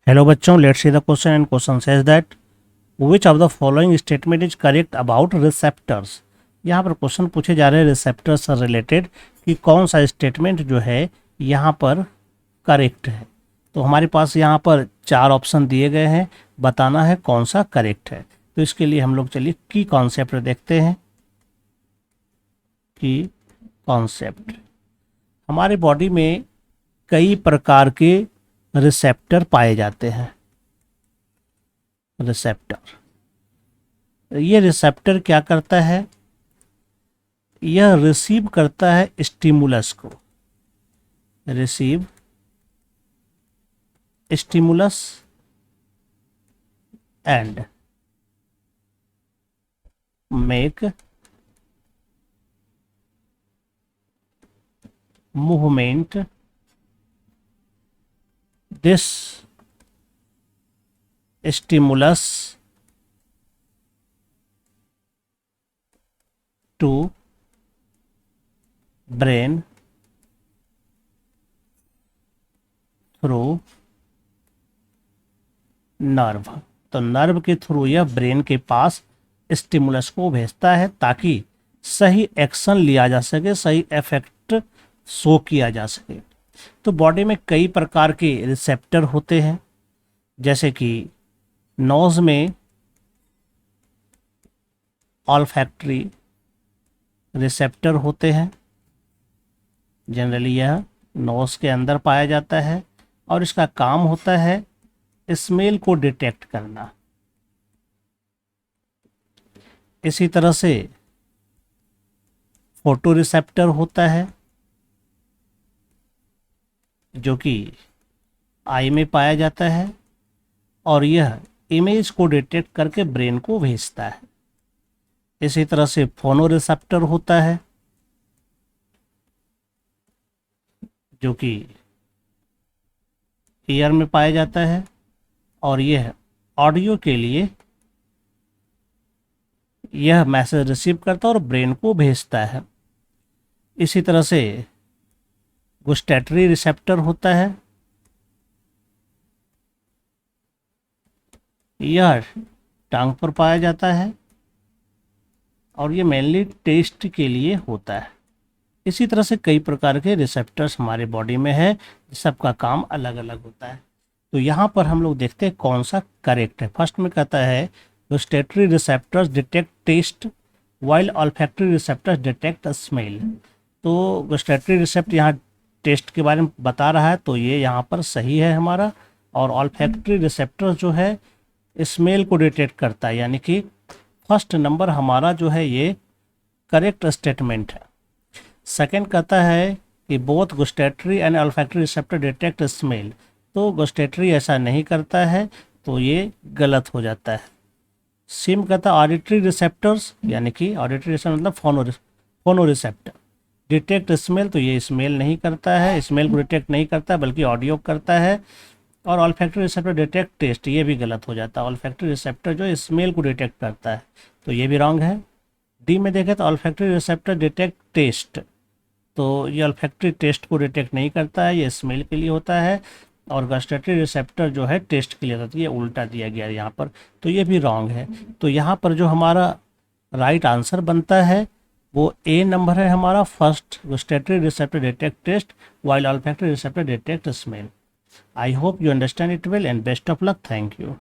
Hello बच्चों, let's see the question and question says that which of the following statement is correct about receptors. यहाँ पर question पूछे जा रहे हैं रिसेप्टर्स से रिलेटेड कि कौन सा स्टेटमेंट जो है यहाँ पर करेक्ट है। तो हमारे पास यहाँ पर चार ऑप्शन दिए गए हैं, बताना है कौन सा करेक्ट है। तो इसके लिए हम लोग चलिए की कॉन्सेप्ट देखते हैं। की कॉन्सेप्ट, हमारे बॉडी में कई प्रकार के रिसेप्टर पाए जाते हैं। रिसेप्टर, ये रिसेप्टर क्या करता है? यह रिसीव करता है स्टिमुलस को। Receive stimulus and make movement. This stimulus to brain through nerve. तो नर्व के थ्रू यह ब्रेन के पास स्टिमुलस को भेजता है ताकि सही एक्शन लिया जा सके, सही इफेक्ट शो किया जा सके। तो बॉडी में कई प्रकार के रिसेप्टर होते हैं, जैसे कि नोज में ऑल्फैक्टरी रिसेप्टर होते हैं। जनरली यह नोज के अंदर पाया जाता है और इसका काम होता है स्मेल को डिटेक्ट करना। इसी तरह से फोटो रिसेप्टर होता है जो कि आई में पाया जाता है और यह इमेज को डिटेक्ट करके ब्रेन को भेजता है। इसी तरह से फोनो रिसेप्टर होता है जो कि ईयर में पाया जाता है और यह ऑडियो के लिए यह मैसेज रिसीव करता है और ब्रेन को भेजता है। इसी तरह से गुस्टैटरी रिसेप्टर होता है, यह टांग पर पाया जाता है और ये मेनली टेस्ट के लिए होता है। इसी तरह से कई प्रकार के रिसेप्टर्स हमारे बॉडी में है, सबका काम अलग अलग होता है। तो यहाँ पर हम लोग देखते हैं कौन सा करेक्ट है। फर्स्ट में कहता है gustatory receptors detect taste while olfactory receptors detect smell. तो गुस्टैटरी रिसेप्टर यहाँ टेस्ट के बारे में बता रहा है, तो ये यहाँ पर सही है हमारा। और ऑल्फैक्टरी रिसेप्टर जो है स्मेल को डिटेक्ट करता है, यानी कि फर्स्ट नंबर हमारा जो है ये करेक्ट स्टेटमेंट है। सेकंड कहता है कि both gustatory and olfactory receptor detect smell. तो गुस्टैटरी ऐसा नहीं करता है, तो ये गलत हो जाता है। सिम कहता है ऑडिटरी रिसेप्टर्स, यानी कि ऑडिटरी रिसेप्टर मतलब फोनो रिसेप्टर डिटेक्ट स्मेल, तो ये स्मेल नहीं करता है, स्मेल को डिटेक्ट नहीं करता बल्कि ऑडियो करता है। और ऑल्फैक्टरी रिसेप्टर डिटेक्ट टेस्ट, ये भी गलत हो जाता है। ऑल्फैक्टरी रिसेप्टर जो स्मेल को डिटेक्ट करता है, तो ये भी रॉन्ग है। डी में देखें तो ऑल्फैक्टरी रिसेप्टर डिटेक्ट टेस्ट, तो ये ऑल्फैक्टरी टेस्ट को डिटेक्ट नहीं करता है, ये स्मेल के लिए होता है। और गस्टैटरी रिसेप्टर जो है टेस्ट के लिए होता है, ये उल्टा दिया गया है यहाँ पर, तो ये भी रॉन्ग है। तो यहाँ पर जो हमारा राइट आंसर बनता है वो ए नंबर है हमारा। First, gustatory receptor detect taste while olfactory receptor detect smell. I hope you understand it well and best of luck. Thank you.